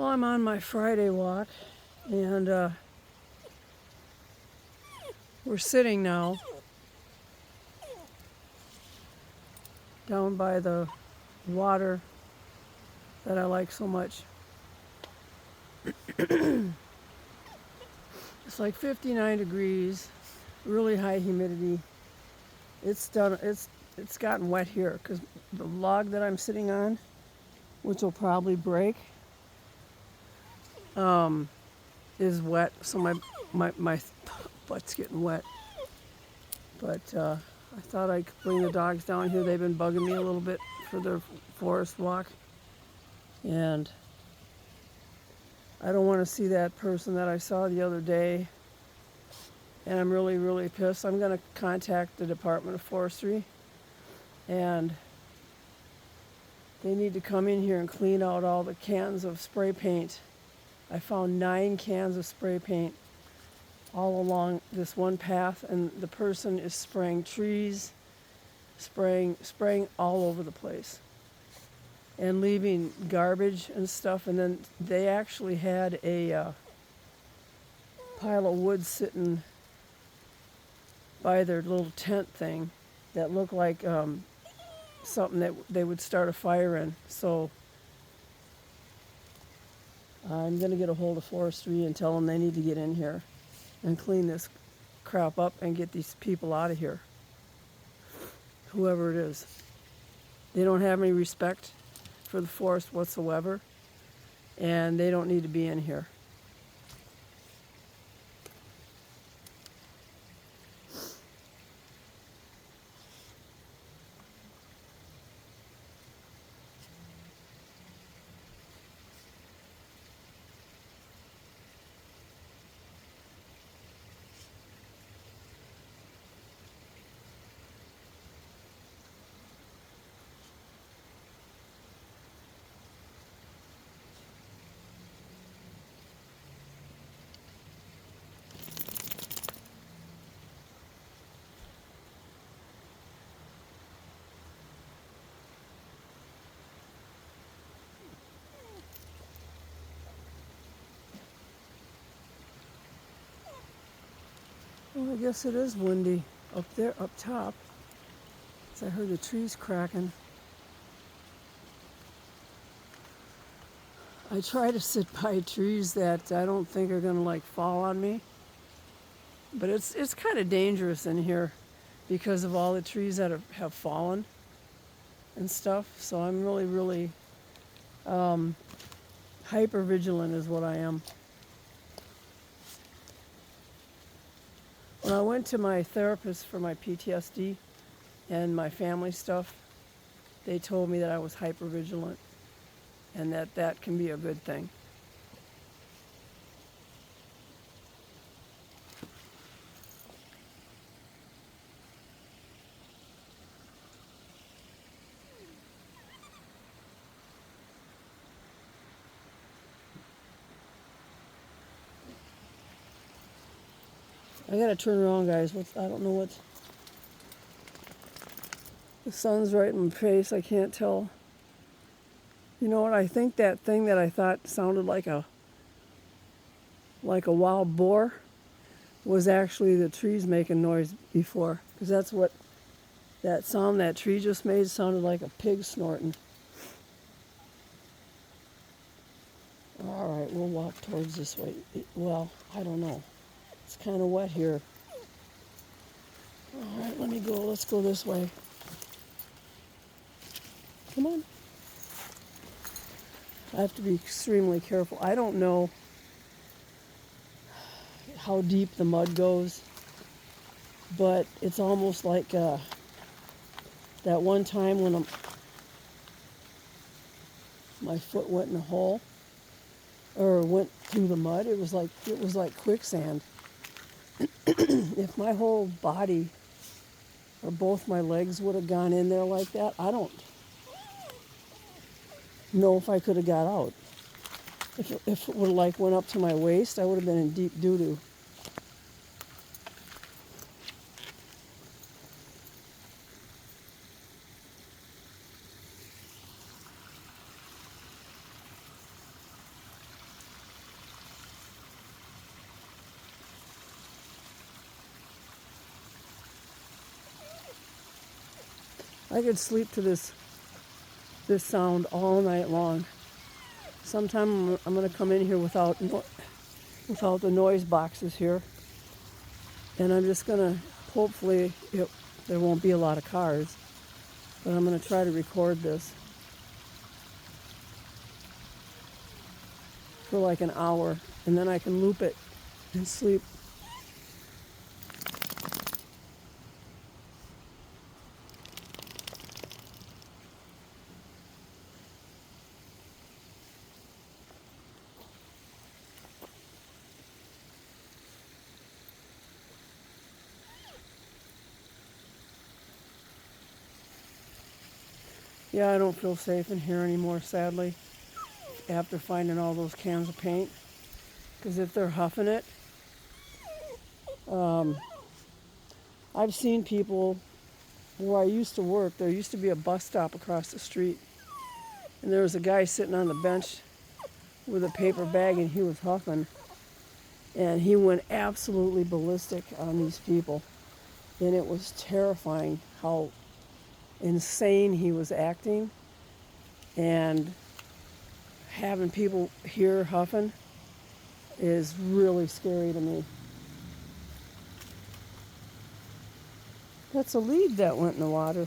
Well, I'm on my Friday walk, and we're sitting now down by the water that I like so much. It's like 59 degrees, really high humidity. It's gotten wet here because the log that I'm sitting on, which will probably break, is wet. So my butt's getting wet. But I thought I could bring the dogs down here. They've been bugging me a little bit for their forest walk. And I don't want to see that person that I saw the other day. And I'm really, really pissed. I'm going to contact the Department of Forestry. And they need to come in here and clean out all the cans of spray paint. I found 9 cans of spray paint all along this one path, and the person is spraying trees, spraying all over the place, and leaving garbage and stuff. And then they actually had a pile of wood sitting by their little tent thing that looked like something that they would start a fire in. So I'm going to get a hold of forestry and tell them they need to get in here and clean this crap up and get these people out of here, whoever it is. They don't have any respect for the forest whatsoever, and they don't need to be in here. Well, I guess it is windy up there, up top. So I heard the trees cracking. I try to sit by trees that I don't think are gonna like fall on me, but it's kind of dangerous in here because of all the trees that have fallen and stuff. So I'm really, really hyper vigilant is what I am. When I went to my therapist for my PTSD and my family stuff, they told me that I was hyper vigilant and that can be a good thing. I gotta turn around, guys. I don't know what. The sun's right in my face. I can't tell. You know what? I think that thing that I thought sounded like a wild boar was actually the trees making noise before, because that's what that sound that tree just made sounded like a pig snorting. All right, we'll walk towards this way. Well, I don't know. It's kind of wet here. All right, let me go. Let's go this way. Come on. I have to be extremely careful. I don't know how deep the mud goes, but it's almost like that one time when my foot went in a hole or went through the mud. It was like quicksand. If my whole body or both my legs would have gone in there like that, I don't know if I could have got out. If it would have like went up to my waist, I would have been in deep doo-doo. I could sleep to this sound all night long. Sometime I'm going to come in here without the noise boxes here, and I'm just going to, hopefully there won't be a lot of cars, but I'm going to try to record this for like an hour, and then I can loop it and sleep. Yeah, I don't feel safe in here anymore, sadly, after finding all those cans of paint. Because if they're huffing it, I've seen people where I used to work. There used to be a bus stop across the street, and there was a guy sitting on the bench with a paper bag, and he was huffing, and he went absolutely ballistic on these people, and it was terrifying how insane he was acting, and having people here huffing is really scary to me. That's a lead that went in the water.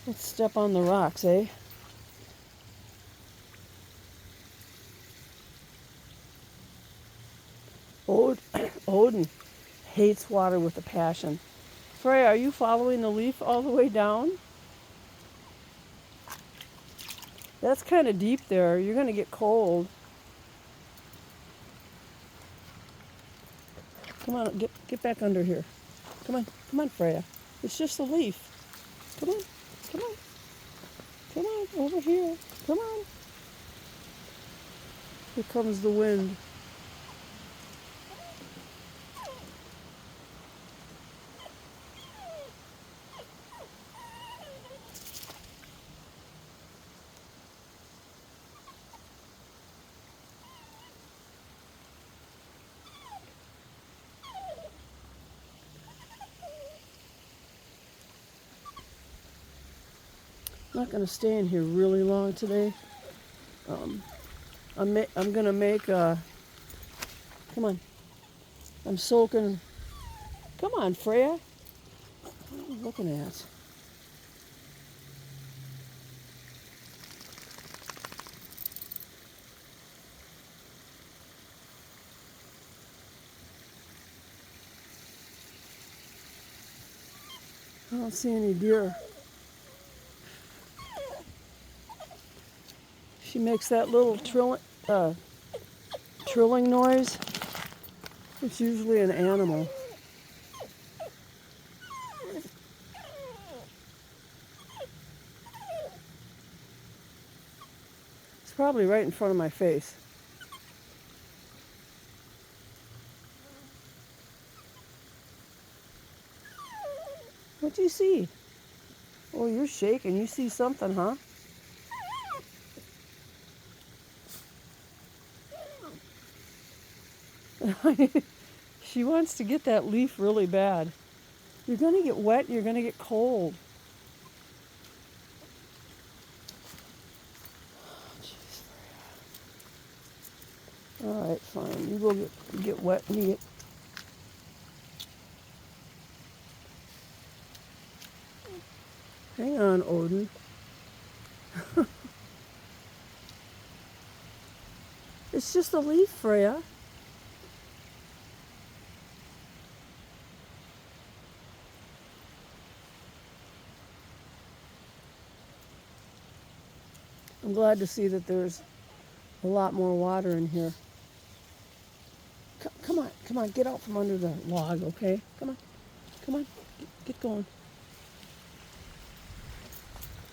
Let's step on the rocks, eh? Odin hates water with a passion. Freya, are you following the leaf all the way down? That's kind of deep there. You're going to get cold. Come on, get back under here. Come on, Freya. It's just a leaf. Come on, over here. Come on. Here comes the wind. I'm not going to stay in here really long today. I'm going to make come on. I'm soaking. Come on, Freya. What are you looking at? I don't see any deer. She makes that little trilling noise. It's usually an animal. It's probably right in front of my face. What do you see? Oh, you're shaking. You see something, huh? She wants to get that leaf really bad. You're going to get wet. You're going to get cold. All right, fine. You go get wet and get. Hang on, Odin. It's just a leaf, Freya. I'm glad to see that there's a lot more water in here. Come on, get out from under the log, okay? Come on, get going.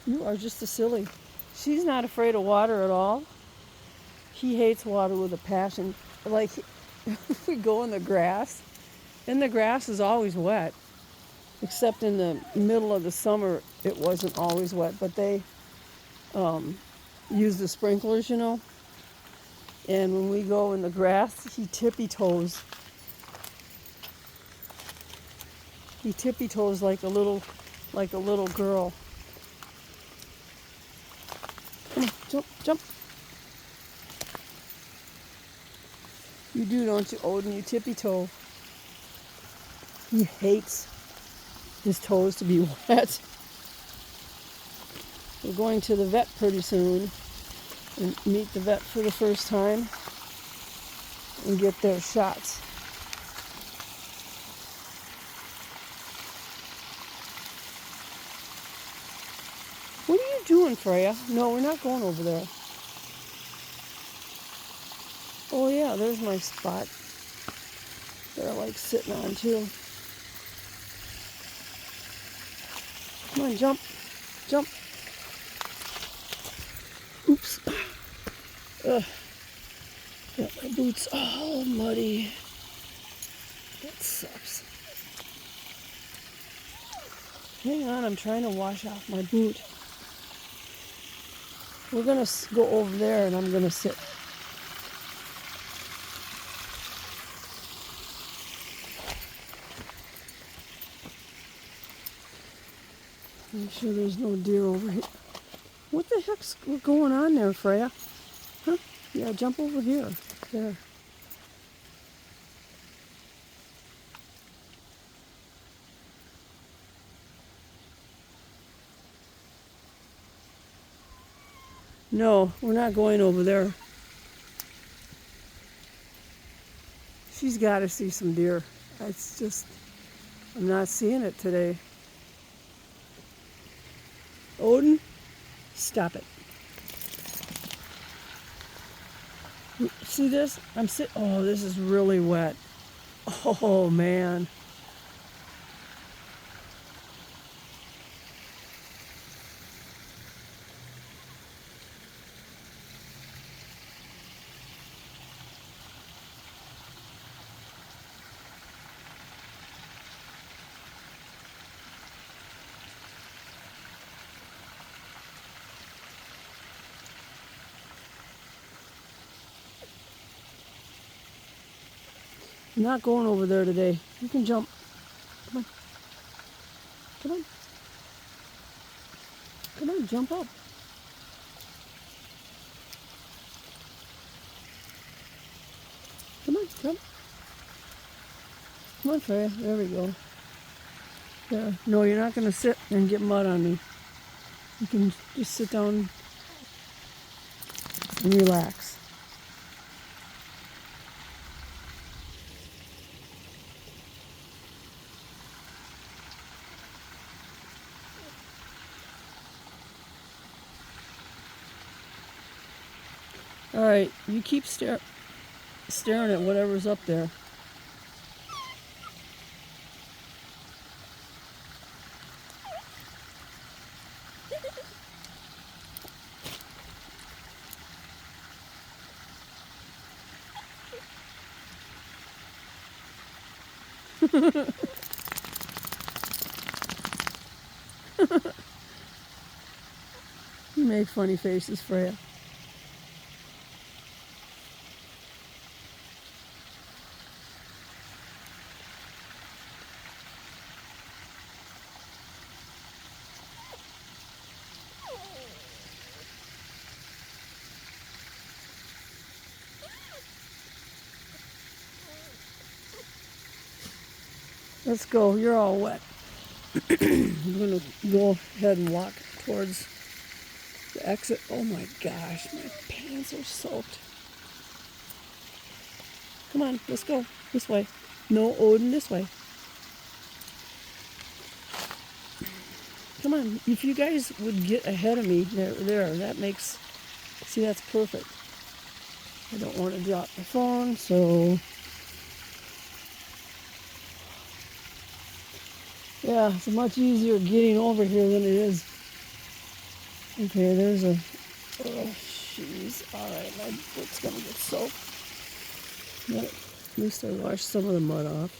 You are just a silly. She's not afraid of water at all. He hates water with a passion. Like, if we go in the grass, and the grass is always wet, except in the middle of the summer, it wasn't always wet, but they use the sprinklers, you know. And when we go in the grass, he tippy toes. He tippy toes like a little girl. Come on, jump, jump. You do, don't you, Odin? You tippy toe. He hates his toes to be wet. We're going to the vet pretty soon and meet the vet for the first time and get their shots. What are you doing, Freya? No, we're not going over there. Oh yeah, there's my spot that I like sitting on too. Come on, jump, jump. Oops. Ugh. Got my boots all muddy. That sucks. Hang on, I'm trying to wash off my boot. We're gonna go over there and I'm gonna sit. Make sure there's no deer over here. What the heck's going on there, Freya? Huh? Yeah, jump over here. There. No, we're not going over there. She's got to see some deer. It's just, I'm not seeing it today. Odin, stop it. See this? Oh, this is really wet. Oh, man. I'm not going over there today. You can jump. Come on. Come on. Come on, jump up. Come on, jump. Come on, Freya. There we go. There. No, you're not going to sit and get mud on me. You can just sit down and relax. All right, you keep staring at whatever's up there. You make funny faces, Freya. Let's go. You're all wet. I'm going to go ahead and walk towards the exit. Oh my gosh, my pants are soaked. Come on, let's go. This way. No, Odin, this way. Come on. If you guys would get ahead of me, there, that makes... See, that's perfect. I don't want to drop my phone, so... Yeah, it's much easier getting over here than it is. Okay, there's a... Oh, jeez. Alright, my foot's gonna get soaked. But at least I washed some of the mud off.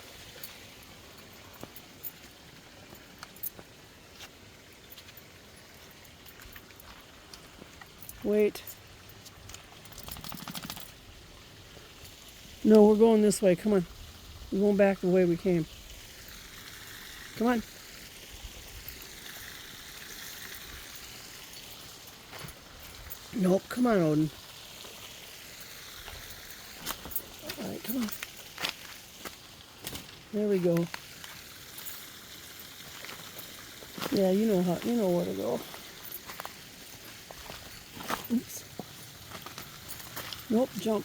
Wait. No, we're going this way. Come on. We're going back the way we came. Come on. Nope, come on, Odin. All right, come on. There we go. Yeah, you know where to go. Oops. Nope, jump.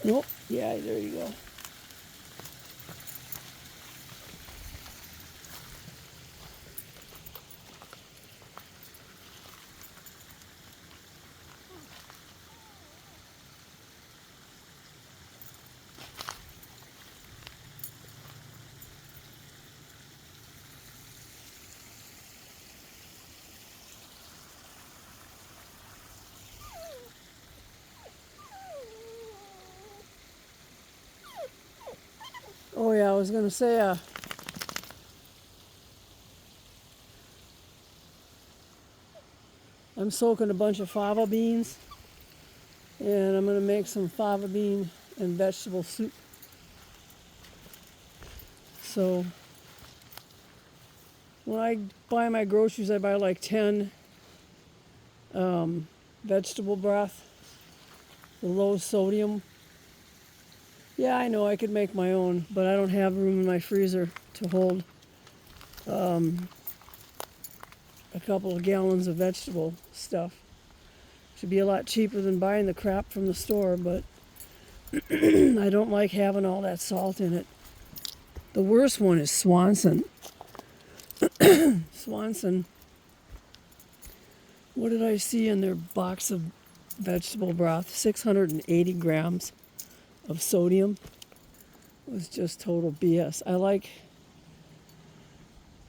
Nope. Yeah, there you go. Oh yeah, I was gonna say, I'm soaking a bunch of fava beans, and I'm gonna make some fava bean and vegetable soup. So when I buy my groceries, I buy like 10 vegetable broth, the low sodium. Yeah, I know I could make my own, but I don't have room in my freezer to hold a couple of gallons of vegetable stuff. Should be a lot cheaper than buying the crap from the store, but I don't like having all that salt in it. The worst one is Swanson. Swanson. What did I see in their box of vegetable broth? 680 grams of sodium. It was just total BS. I like,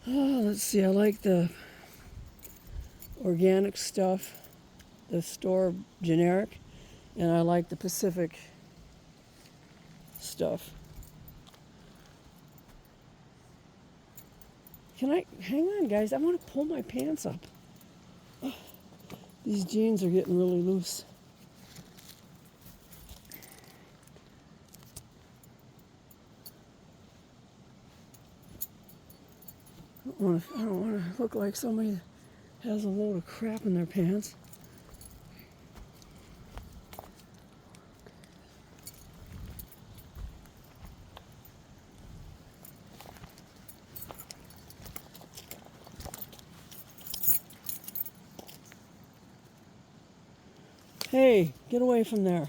let's see, I like the organic stuff, the store generic, and I like the Pacific stuff. Can I, hang on guys, I want to pull my pants up. These jeans are getting really loose. I don't want to look like somebody that has a load of crap in their pants. Hey, get away from there.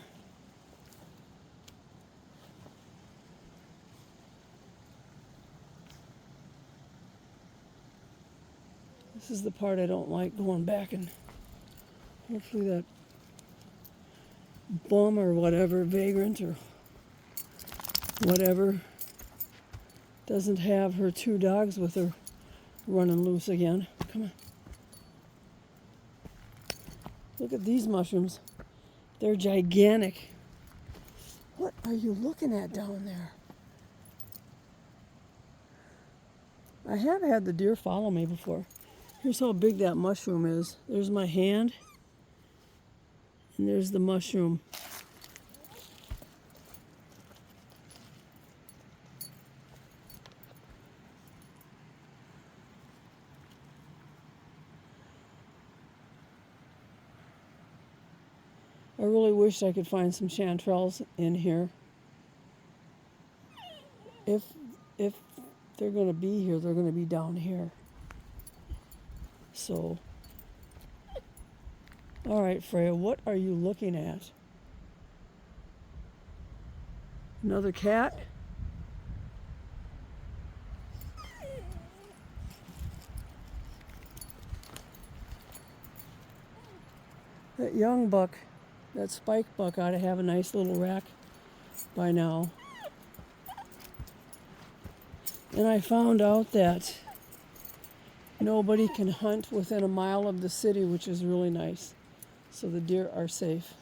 This is the part I don't like, going back, and hopefully that bum or whatever, vagrant or whatever, doesn't have her 2 dogs with her running loose again. Come on. Look at these mushrooms. They're gigantic. What are you looking at down there? I have had the deer follow me before. Here's how big that mushroom is. There's my hand, and there's the mushroom. I really wish I could find some chanterelles in here. If they're going to be here, they're going to be down here. So, all right, Freya, what are you looking at? Another cat? That young buck, that spike buck, ought to have a nice little rack by now. And I found out that nobody can hunt within a mile of the city, which is really nice. So the deer are safe.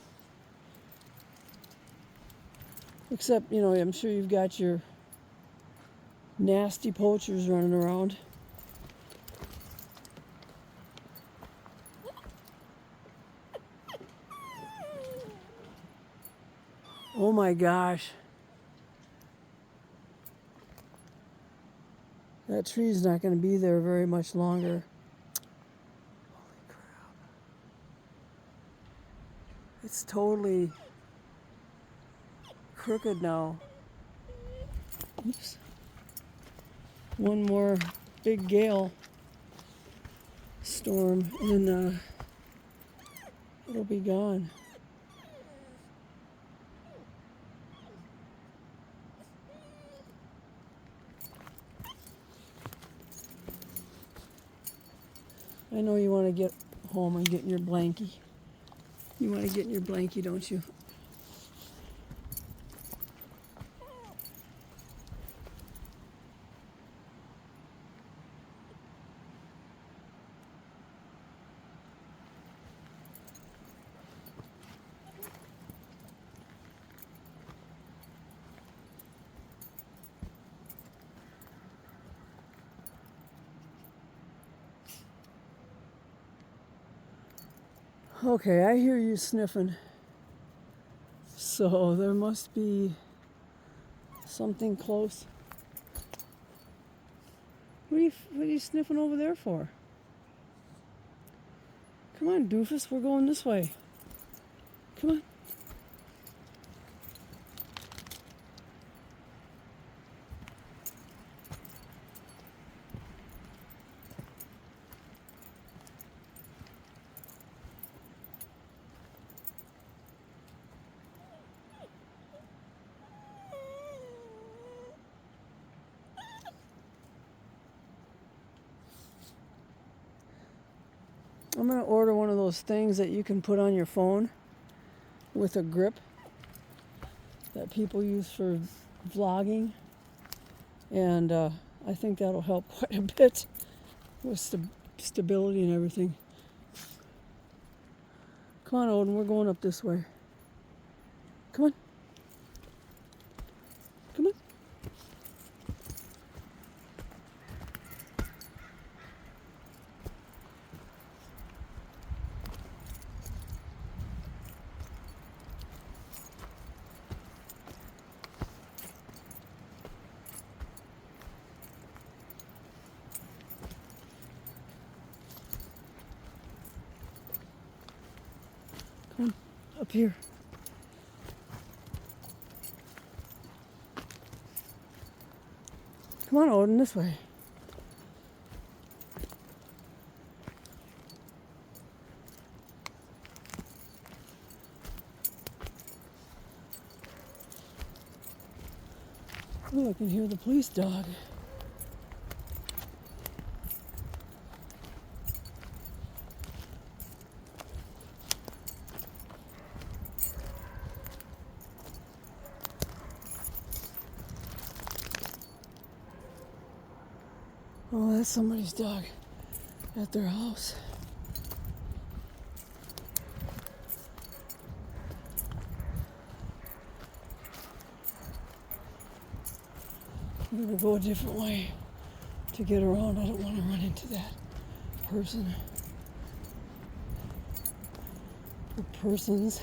Except, I'm sure you've got your nasty poachers running around. Oh my gosh. That tree's not going to be there very much longer. Holy crap. It's totally crooked now. Oops. One more big gale storm and it'll be gone. I know you want to get home and get in your blankie. You want to get in your blankie, don't you? Okay, I hear you sniffing. So there must be something close. What are you sniffing over there for? Come on, doofus, we're going this way. Come on. I'm going to order one of those things that you can put on your phone with a grip that people use for vlogging. And I think that'll help quite a bit with stability and everything. Come on, Odin, we're going up this way. Come on. Come on. Come on, up here. Come on, Odin, this way. Oh, I can hear the police dog. Oh, that's somebody's dog at their house. I'm gonna go a different way to get around. I don't want to run into that person or persons.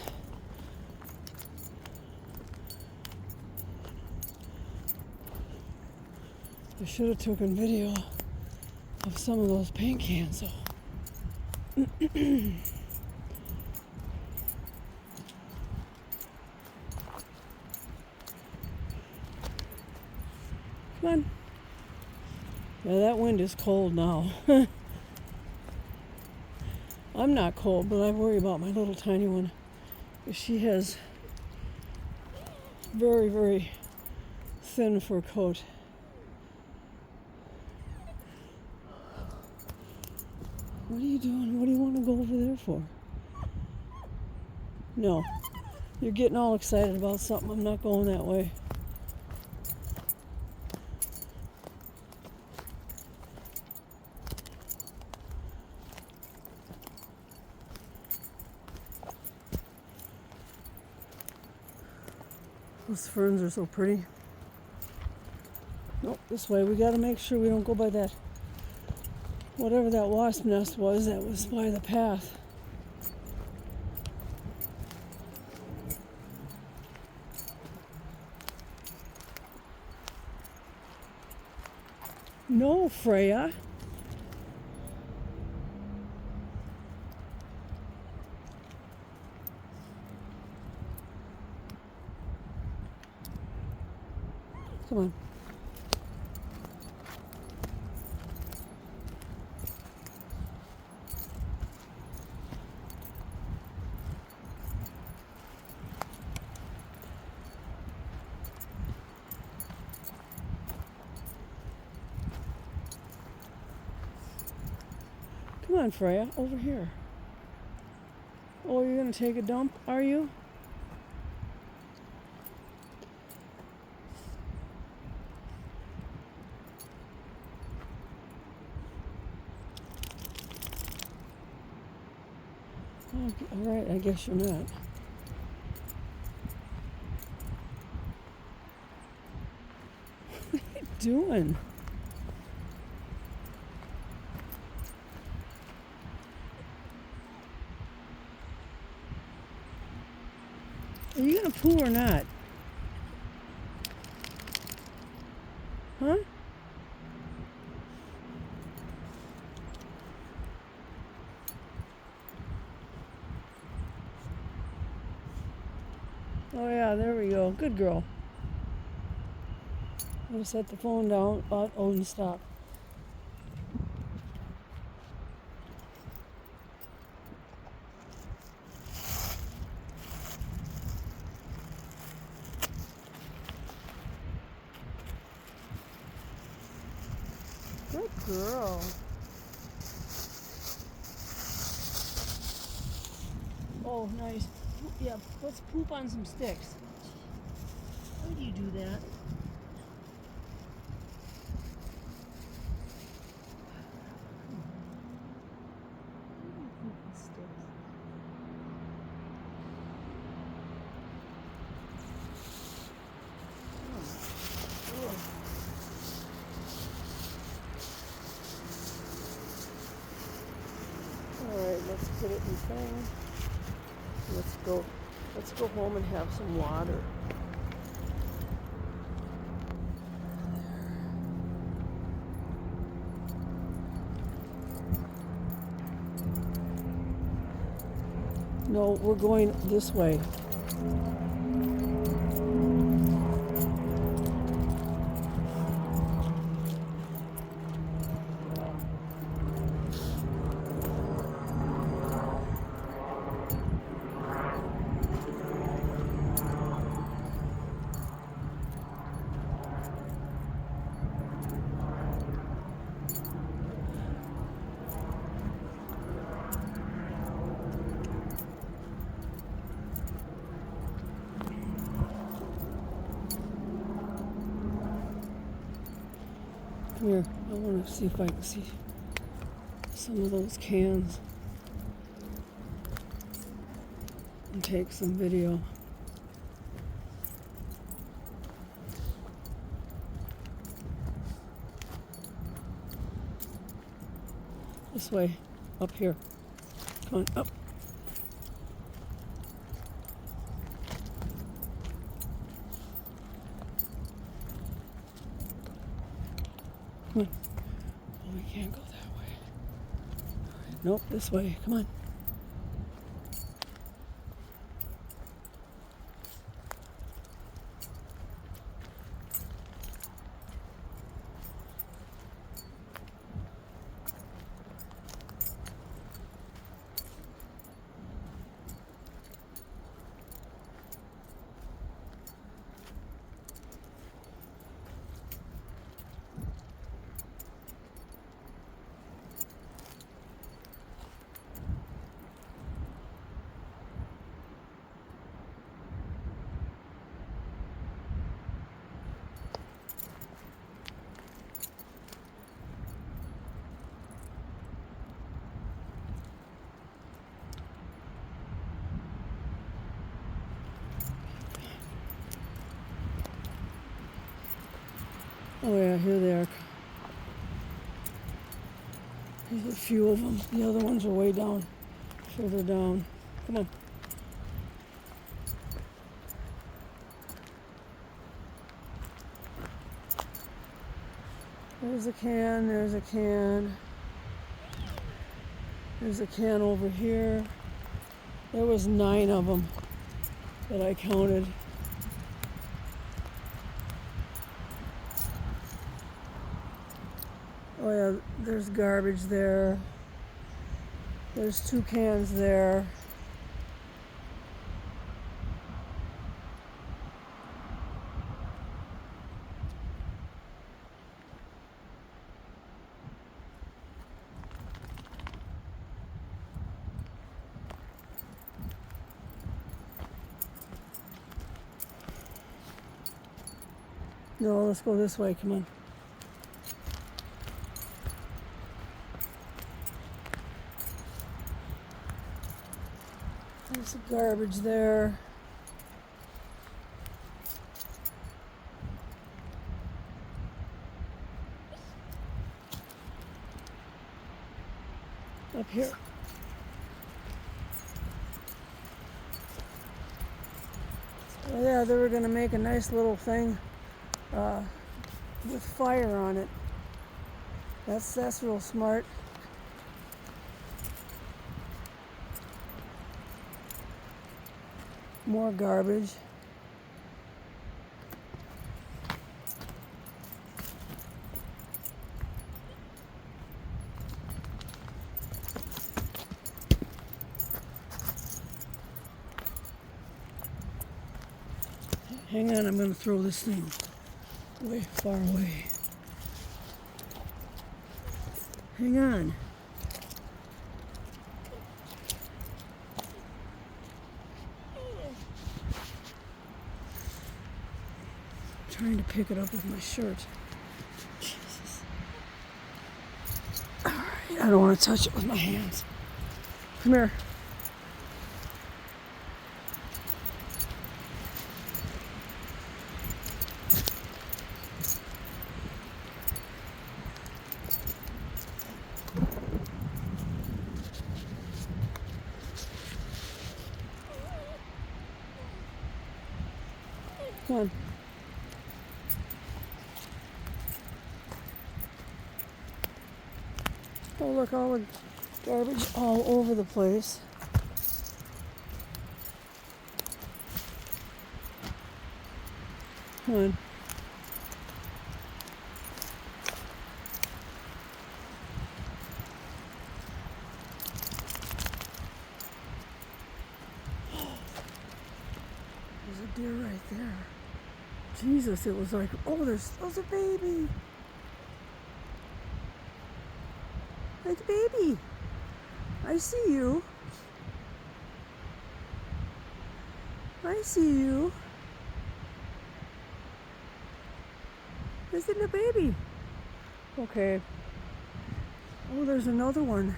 I should have taken video of some of those paint cans though. Come on. Yeah, that wind is cold now. I'm not cold, but I worry about my little tiny one. She has very, very thin fur coat. What are you doing? What do you want to go over there for? No. You're getting all excited about something. I'm not going that way. Those ferns are so pretty. Nope, this way. We got to make sure we don't go by that, whatever that wasp nest was that was by the path. No, Freya. Come on. Come on, Freya, over here. Oh, you're gonna take a dump, are you? Okay, all right, I guess you're not. What are you doing? Are you gonna poo or not? Huh? Oh yeah, there we go. Good girl. I'm gonna set the phone down. Oh, and stop. Good girl. Oh, nice. Yeah, let's poop on some sticks. Why do you do that? Alright, let's put it in thing. Let's go home and have some water. No, we're going this way. Come here. I want to see if I can see some of those cans and take some video. This way, up here. Come on, up. Come on. Oh, we can't go that way. Nope, this way. Come on. Oh yeah, here they are. There's a few of them. The other ones are way down, further down. Come on. There's a can, there's a can. There's a can over here. There was 9 of them that I counted. Oh yeah, there's garbage there. There's 2 cans there. No, let's go this way, come on. There's the garbage there. Up here. Oh yeah, they were gonna make a nice little thing with fire on it. That's real smart. More garbage. Hang on, I'm going to throw this thing way far away. Hang on. I'm trying to pick it up with my shirt. Jesus. All right, I don't want to touch it with my hands. Come here. Come on. Oh, look, all the garbage all over the place. Come on. There's a deer right there. Jesus, it was like, oh, there's a baby. Like, baby, I see you. I see you. Isn't a baby? Okay. Oh, there's another one.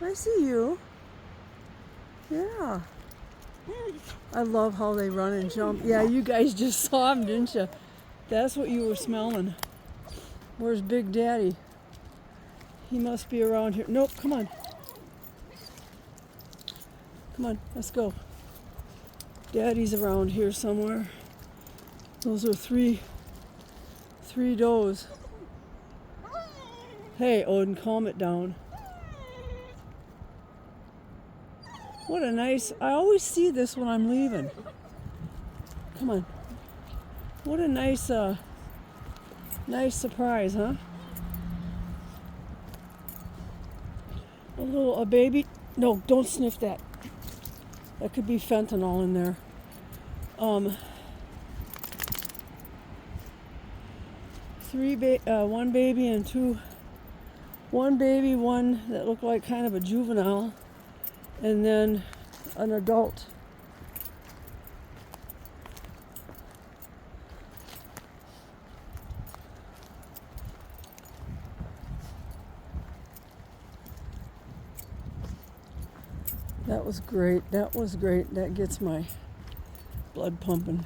I see you. Yeah. I love how they run and jump. Yeah, you guys just saw him, didn't you? That's what you were smelling. Where's Big Daddy? He must be around here. Nope, come on. Come on, let's go. Daddy's around here somewhere. Those are three does. Hey, Odin, calm it down. What a nice, I always see this when I'm leaving. Come on. What a nice, nice surprise, huh? A baby. No, don't sniff that. That could be fentanyl in there. One baby and two. One baby, one that looked like kind of a juvenile, and then an adult. That was great. That was great. That gets my blood pumping.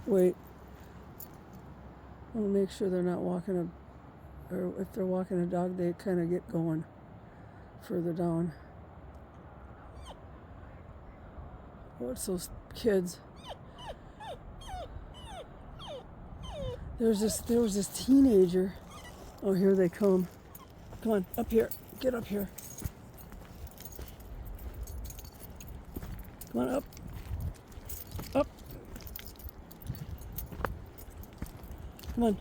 Wait. I want to make sure they're not walking or if they're walking a dog, they kind of get going further down. What's those kids? There was this teenager. Oh, here they come. Come on, up here. Get up here. Come on, up. Up. Come on.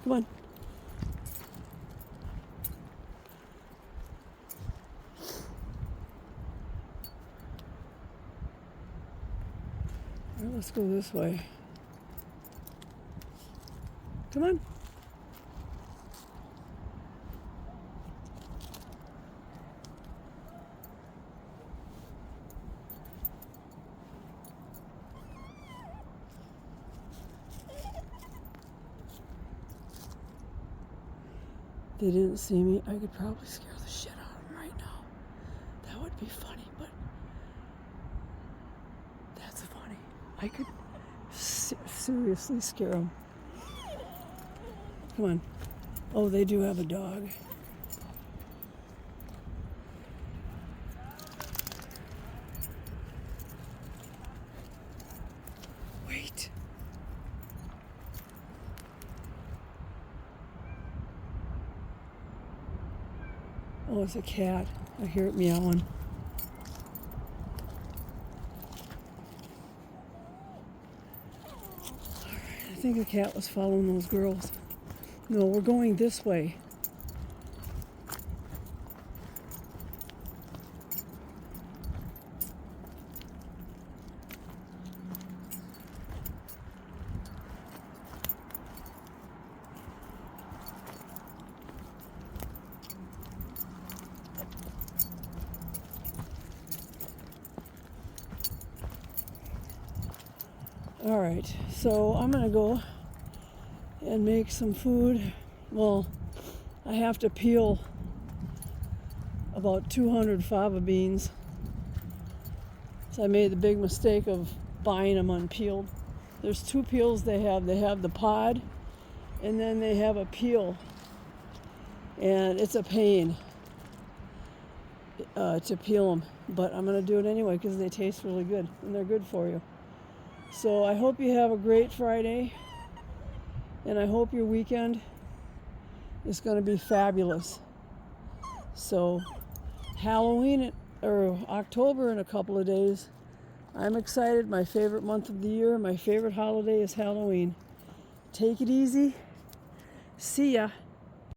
Come on. Well, let's go this way. Come on. They didn't see me. I could probably scare the shit out of them right now. That would be funny, but that's funny. I could seriously scare them. Come on. Oh, they do have a dog. Wait. Oh, it's a cat. I hear it meowing. I think a cat was following those girls. No, we're going this way. All right, so I'm gonna go and make some food. Well, I have to peel about 200 fava beans. So I made the big mistake of buying them unpeeled. There's two peels they have. They have the pod, and then they have a peel. And it's a pain to peel them, but I'm gonna do it anyway because they taste really good and they're good for you. So I hope you have a great Friday, and I hope your weekend is going to be fabulous. So Halloween or October in a couple of days. I'm excited. My favorite month of the year, my favorite holiday is Halloween. Take it easy. See ya.